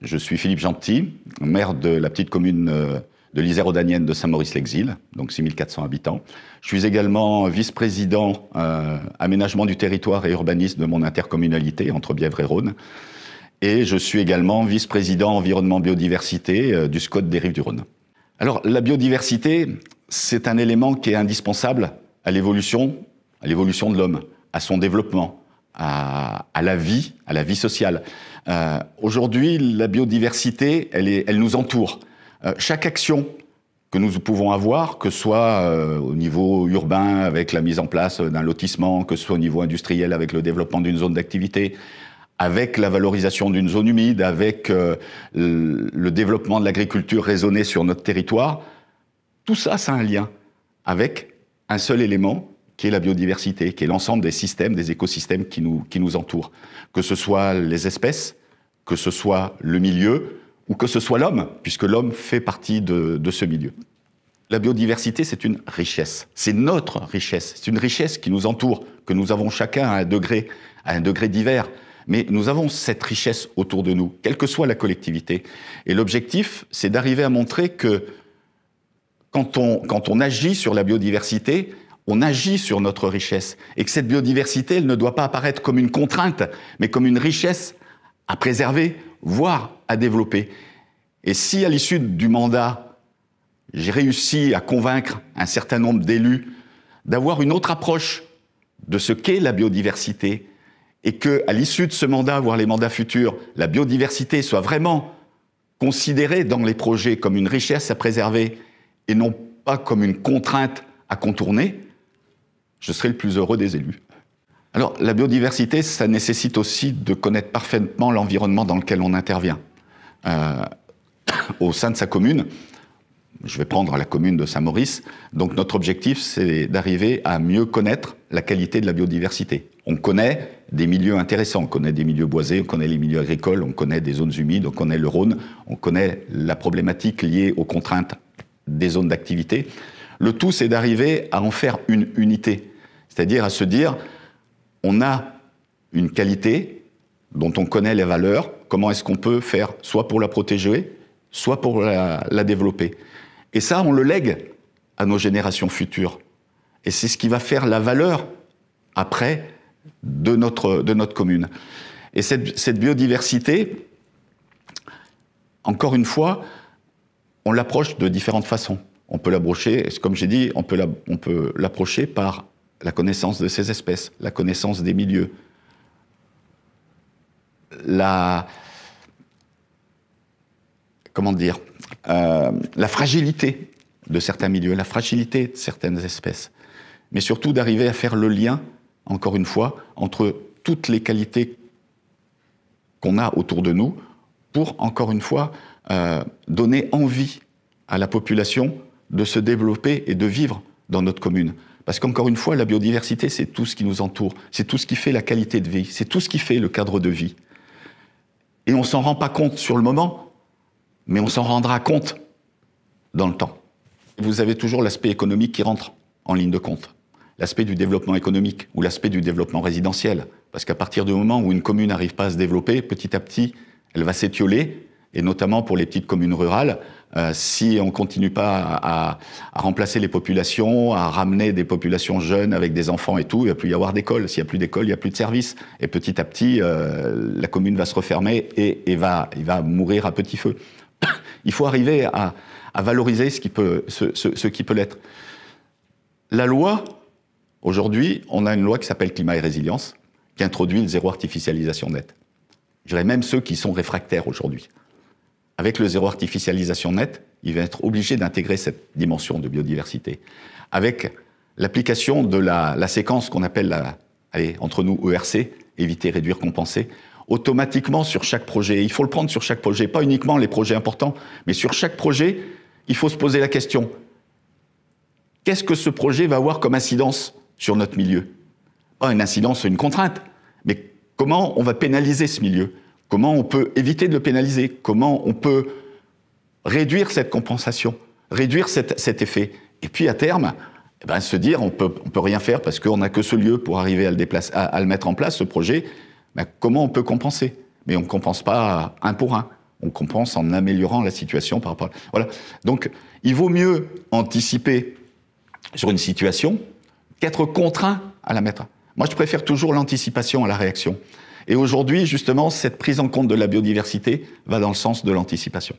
Je suis Philippe Gentil, maire de la petite commune de l'Isère rhodanienne de Saint-Maurice-l'Exil, donc 6400 habitants. Je suis également vice-président aménagement du territoire et urbanisme de mon intercommunalité entre Bièvre et Rhône. Et je suis également vice-président environnement biodiversité du SCOT des Rives du Rhône. Alors la biodiversité, c'est un élément qui est indispensable à l'évolution de l'homme, à son développement, à la vie sociale. Aujourd'hui, la biodiversité, elle nous entoure. Chaque action que nous pouvons avoir, que ce soit au niveau urbain avec la mise en place d'un lotissement, que ce soit au niveau industriel avec le développement d'une zone d'activité, avec la valorisation d'une zone humide, avec le développement de l'agriculture raisonnée sur notre territoire, tout ça, ça a un lien avec un seul élément, qui est la biodiversité, qui est l'ensemble des systèmes, des écosystèmes qui nous entourent. Que ce soit les espèces, que ce soit le milieu, ou que ce soit l'homme, puisque l'homme fait partie de ce milieu. La biodiversité, c'est une richesse. C'est notre richesse. C'est une richesse qui nous entoure, que nous avons chacun à un degré divers. Mais nous avons cette richesse autour de nous, quelle que soit la collectivité. Et l'objectif, c'est d'arriver à montrer que quand on agit sur la biodiversité, on agit sur notre richesse. Et que cette biodiversité, elle ne doit pas apparaître comme une contrainte, mais comme une richesse à préserver, voire à développer. Et si à l'issue du mandat, j'ai réussi à convaincre un certain nombre d'élus d'avoir une autre approche de ce qu'est la biodiversité, et qu'à l'issue de ce mandat, voire les mandats futurs, la biodiversité soit vraiment considérée dans les projets comme une richesse à préserver et non pas comme une contrainte à contourner, je serai le plus heureux des élus. Alors, la biodiversité, ça nécessite aussi de connaître parfaitement l'environnement dans lequel on intervient. Au sein de sa commune, je vais prendre la commune de Saint-Maurice, donc notre objectif, c'est d'arriver à mieux connaître la qualité de la biodiversité. On connaît des milieux intéressants, on connaît des milieux boisés, on connaît les milieux agricoles, on connaît des zones humides, on connaît le Rhône, on connaît la problématique liée aux contraintes des zones d'activité. Le tout, c'est d'arriver à en faire une unité, c'est-à-dire à se dire, on a une qualité dont on connaît les valeurs, comment est-ce qu'on peut faire, soit pour la protéger, soit pour la développer. Et ça, on le lègue à nos générations futures. Et c'est ce qui va faire la valeur, après, de notre commune. Et cette biodiversité, encore une fois, on l'approche de différentes façons. On peut l'approcher, comme j'ai dit, on peut l'approcher par la connaissance de ces espèces, la connaissance des milieux, la fragilité de certains milieux, la fragilité de certaines espèces. Mais surtout d'arriver à faire le lien, encore une fois, entre toutes les qualités qu'on a autour de nous pour, encore une fois, donner envie à la population de se développer et de vivre dans notre commune. Parce qu'encore une fois, la biodiversité, c'est tout ce qui nous entoure, c'est tout ce qui fait la qualité de vie, c'est tout ce qui fait le cadre de vie. Et on ne s'en rend pas compte sur le moment, mais on s'en rendra compte dans le temps. Vous avez toujours l'aspect économique qui rentre en ligne de compte. L'aspect du développement économique ou l'aspect du développement résidentiel. Parce qu'à partir du moment où une commune n'arrive pas à se développer, petit à petit, elle va s'étioler, et notamment pour les petites communes rurales, si on ne continue pas à remplacer les populations, à ramener des populations jeunes avec des enfants et tout, il ne va plus y avoir d'école. S'il n'y a plus d'école, il n'y a plus de services. Et petit à petit, la commune va se refermer et va mourir à petit feu. Il faut arriver à valoriser ce qui peut l'être. La loi, aujourd'hui, on a une loi qui s'appelle Climat et Résilience, qui introduit le zéro artificialisation nette. Je dirais même ceux qui sont réfractaires aujourd'hui. Avec le zéro artificialisation nette, il va être obligé d'intégrer cette dimension de biodiversité. Avec l'application de la séquence qu'on appelle, entre nous, ERC, éviter, réduire, compenser, automatiquement sur chaque projet. Il faut le prendre sur chaque projet, pas uniquement les projets importants, mais sur chaque projet, il faut se poser la question. Qu'est-ce que ce projet va avoir comme incidence sur notre milieu? Pas une incidence, une contrainte, mais comment on va pénaliser ce milieu? Comment on peut éviter de le pénaliser? Comment on peut réduire cette compensation, réduire cet effet? Et puis à terme, se dire on peut rien faire parce qu'on n'a que ce lieu pour arriver à le mettre en place, ce projet. Comment on peut compenser? Mais on ne compense pas un pour un. On compense en améliorant la situation par rapport à... Voilà. Donc, il vaut mieux anticiper sur une situation qu'être contraint à la mettre. Moi, je préfère toujours l'anticipation à la réaction. Et aujourd'hui, justement, cette prise en compte de la biodiversité va dans le sens de l'anticipation.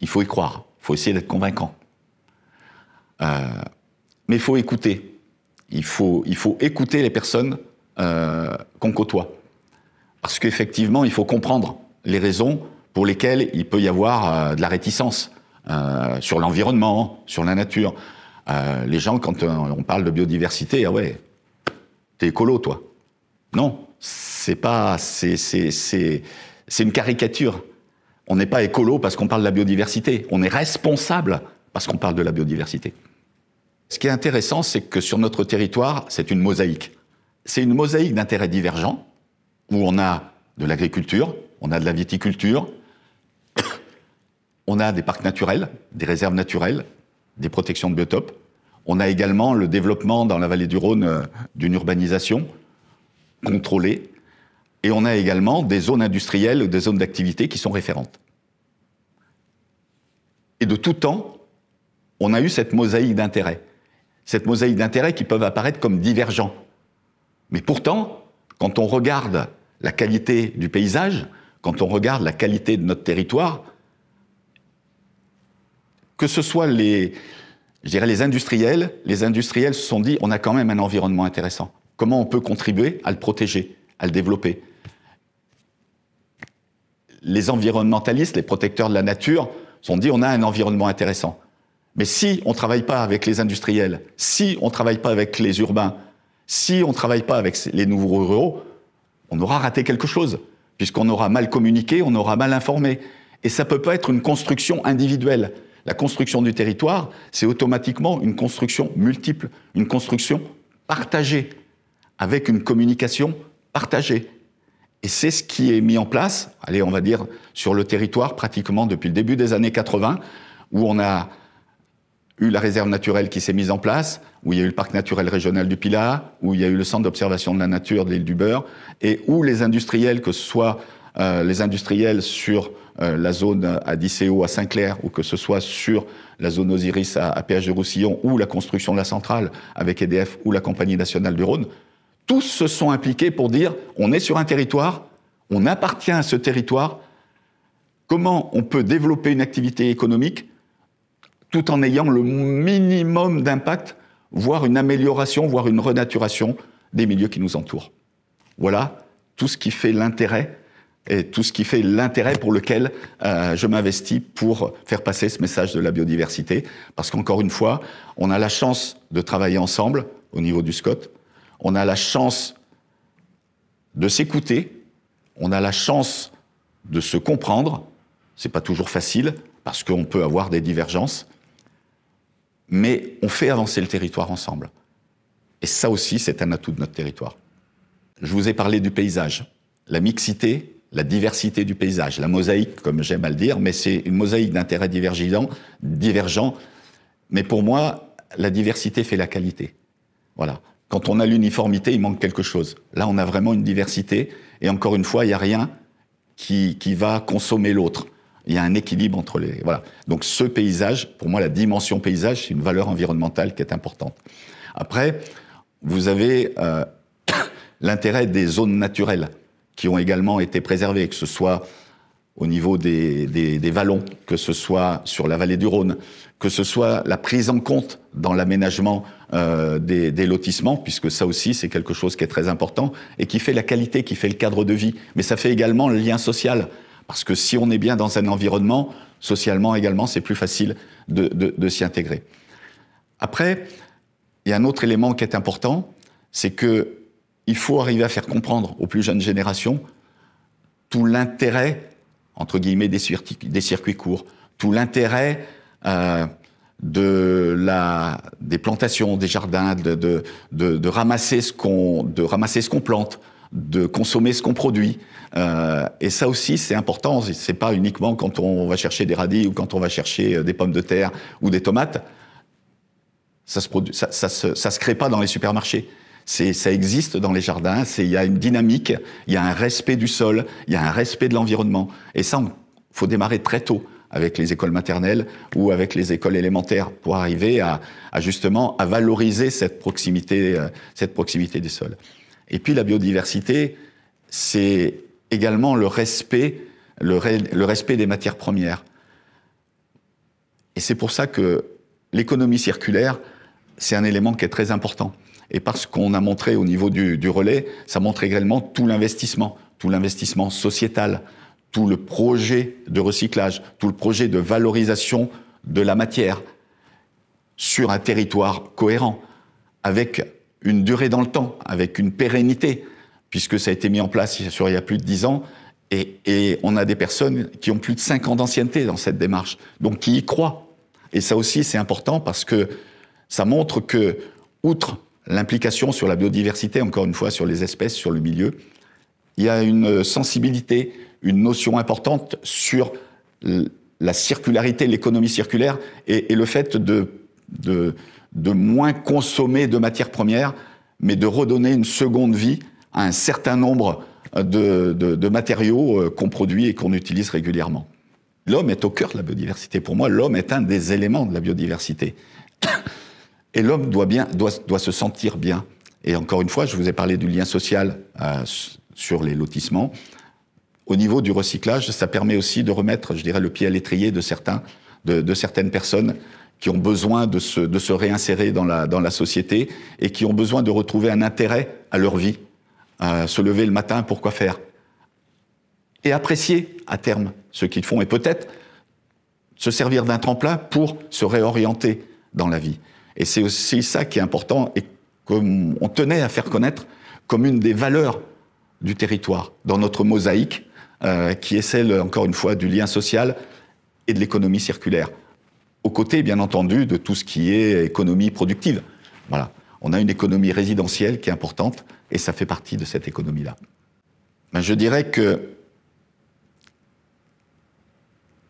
Il faut y croire, il faut essayer d'être convaincant. Mais il faut écouter. Il faut écouter les personnes qu'on côtoie. Parce qu'effectivement, il faut comprendre les raisons pour lesquelles il peut y avoir de la réticence sur l'environnement, sur la nature. Les gens, quand on parle de biodiversité, ah ouais, t'es écolo, toi. Non, c'est pas, c'est une caricature. On n'est pas écolo parce qu'on parle de la biodiversité. On est responsable parce qu'on parle de la biodiversité. Ce qui est intéressant, c'est que sur notre territoire, c'est une mosaïque. C'est une mosaïque d'intérêts divergents, où on a de l'agriculture, on a de la viticulture, on a des parcs naturels, des réserves naturelles, des protections de biotopes. On a également le développement dans la vallée du Rhône d'une urbanisation contrôlée. Et on a également des zones industrielles, des zones d'activité qui sont référentes. Et de tout temps, on a eu cette mosaïque d'intérêts. Cette mosaïque d'intérêts qui peuvent apparaître comme divergents. Mais pourtant, quand on regarde la qualité du paysage, quand on regarde la qualité de notre territoire, que ce soit les industriels se sont dit, on a quand même un environnement intéressant. Comment on peut contribuer à le protéger, à le développer? Les environnementalistes, les protecteurs de la nature, se sont dit, on a un environnement intéressant. Mais si on ne travaille pas avec les industriels, si on ne travaille pas avec les urbains, si on ne travaille pas avec les nouveaux ruraux, on aura raté quelque chose, puisqu'on aura mal communiqué, on aura mal informé. Et ça ne peut pas être une construction individuelle. La construction du territoire, c'est automatiquement une construction multiple, une construction partagée, avec une communication partagée. Et c'est ce qui est mis en place, allez, on va dire, sur le territoire pratiquement depuis le début des années 80, où on a eu la réserve naturelle qui s'est mise en place, où il y a eu le parc naturel régional du Pilat, où il y a eu le centre d'observation de la nature de l'île du Beurre, et où les industriels, que ce soit les industriels sur la zone à Dicéo, à Saint-Clair, ou que ce soit sur la zone Osiris à Péage de Roussillon, ou la construction de la centrale avec EDF ou la Compagnie nationale du Rhône, tous se sont impliqués pour dire on est sur un territoire, on appartient à ce territoire, comment on peut développer une activité économique tout en ayant le minimum d'impact, voire une amélioration, voire une renaturation des milieux qui nous entourent. Voilà tout ce qui fait l'intérêt et tout ce qui fait l'intérêt pour lequel je m'investis pour faire passer ce message de la biodiversité. Parce qu'encore une fois, on a la chance de travailler ensemble au niveau du SCOT, on a la chance de s'écouter, on a la chance de se comprendre. C'est pas toujours facile parce qu'on peut avoir des divergences, mais on fait avancer le territoire ensemble. Et ça aussi, c'est un atout de notre territoire. Je vous ai parlé du paysage, la mixité, la diversité du paysage, la mosaïque, comme j'aime à le dire, mais c'est une mosaïque d'intérêts divergents. Mais pour moi, la diversité fait la qualité. Voilà. Quand on a l'uniformité, il manque quelque chose. Là, on a vraiment une diversité, et encore une fois, il n'y a rien qui va consommer l'autre. Il y a un équilibre entre les... Voilà. Donc ce paysage, pour moi, la dimension paysage, c'est une valeur environnementale qui est importante. Après, vous avez l'intérêt des zones naturelles qui ont également été préservées, que ce soit au niveau des vallons, que ce soit sur la vallée du Rhône, que ce soit la prise en compte dans l'aménagement des lotissements, puisque ça aussi, c'est quelque chose qui est très important et qui fait la qualité, qui fait le cadre de vie. Mais ça fait également le lien social. Parce que si on est bien dans un environnement, socialement également, c'est plus facile de s'y intégrer. Après, il y a un autre élément qui est important, c'est qu'il faut arriver à faire comprendre aux plus jeunes générations tout l'intérêt, entre guillemets, des circuits courts, tout l'intérêt des plantations, des jardins, de ramasser ce qu'on plante, de consommer ce qu'on produit. Et ça aussi, c'est important. C'est pas uniquement quand on va chercher des radis ou quand on va chercher des pommes de terre ou des tomates. Ça se crée pas dans les supermarchés. Ça existe dans les jardins. Il y a une dynamique, il y a un respect du sol, il y a un respect de l'environnement. Et ça, faut démarrer très tôt avec les écoles maternelles ou avec les écoles élémentaires pour arriver à justement à valoriser cette proximité des sols. Et puis la biodiversité, c'est également le respect des matières premières. Et c'est pour ça que l'économie circulaire, c'est un élément qui est très important. Et parce qu'on a montré au niveau du relais, ça montre également tout l'investissement sociétal, tout le projet de recyclage, tout le projet de valorisation de la matière sur un territoire cohérent, avec une durée dans le temps, avec une pérennité, puisque ça a été mis en place il y a plus de 10 ans, et on a des personnes qui ont plus de 5 ans d'ancienneté dans cette démarche, donc qui y croient. Et ça aussi, c'est important parce que ça montre que, outre l'implication sur la biodiversité, encore une fois, sur les espèces, sur le milieu, il y a une sensibilité, une notion importante sur la circularité, l'économie circulaire et le fait de moins consommer de matières premières, mais de redonner une seconde vie à un certain nombre de matériaux qu'on produit et qu'on utilise régulièrement. L'homme est au cœur de la biodiversité. Pour moi, l'homme est un des éléments de la biodiversité. Et l'homme doit se sentir bien. Et encore une fois, je vous ai parlé du lien social sur les lotissements. Au niveau du recyclage, ça permet aussi de remettre, je dirais, le pied à l'étrier de certaines personnes qui ont besoin de se réinsérer dans la société et qui ont besoin de retrouver un intérêt à leur vie. Se lever le matin, pourquoi faire? Et apprécier à terme ce qu'ils font et peut-être se servir d'un tremplin pour se réorienter dans la vie. Et c'est aussi ça qui est important et qu'on tenait à faire connaître comme une des valeurs du territoire, dans notre mosaïque, qui est celle, encore une fois, du lien social et de l'économie circulaire. Aux côtés, bien entendu, de tout ce qui est économie productive. Voilà. On a une économie résidentielle qui est importante et ça fait partie de cette économie-là. Ben, je dirais que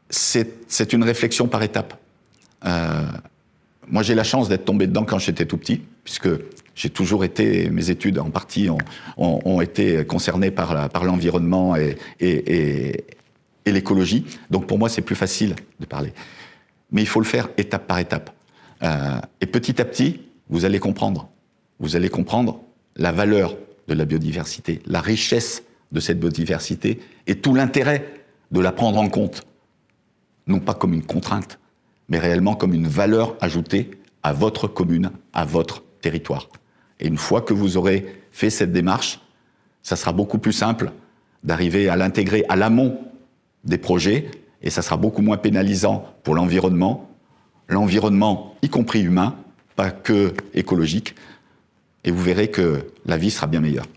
c'est une réflexion par étapes. Moi, j'ai la chance d'être tombé dedans quand j'étais tout petit, puisque j'ai toujours été, mes études en partie ont été concernées par l'environnement et l'écologie. Donc pour moi, c'est plus facile de parler. Mais il faut le faire étape par étape. Et petit à petit, vous allez comprendre. Vous allez comprendre la valeur de la biodiversité, la richesse de cette biodiversité et tout l'intérêt de la prendre en compte. Non pas comme une contrainte, mais réellement comme une valeur ajoutée à votre commune, à votre territoire. Et une fois que vous aurez fait cette démarche, ça sera beaucoup plus simple d'arriver à l'intégrer à l'amont des projets, et ça sera beaucoup moins pénalisant pour l'environnement, y compris humain, pas que écologique, et vous verrez que la vie sera bien meilleure.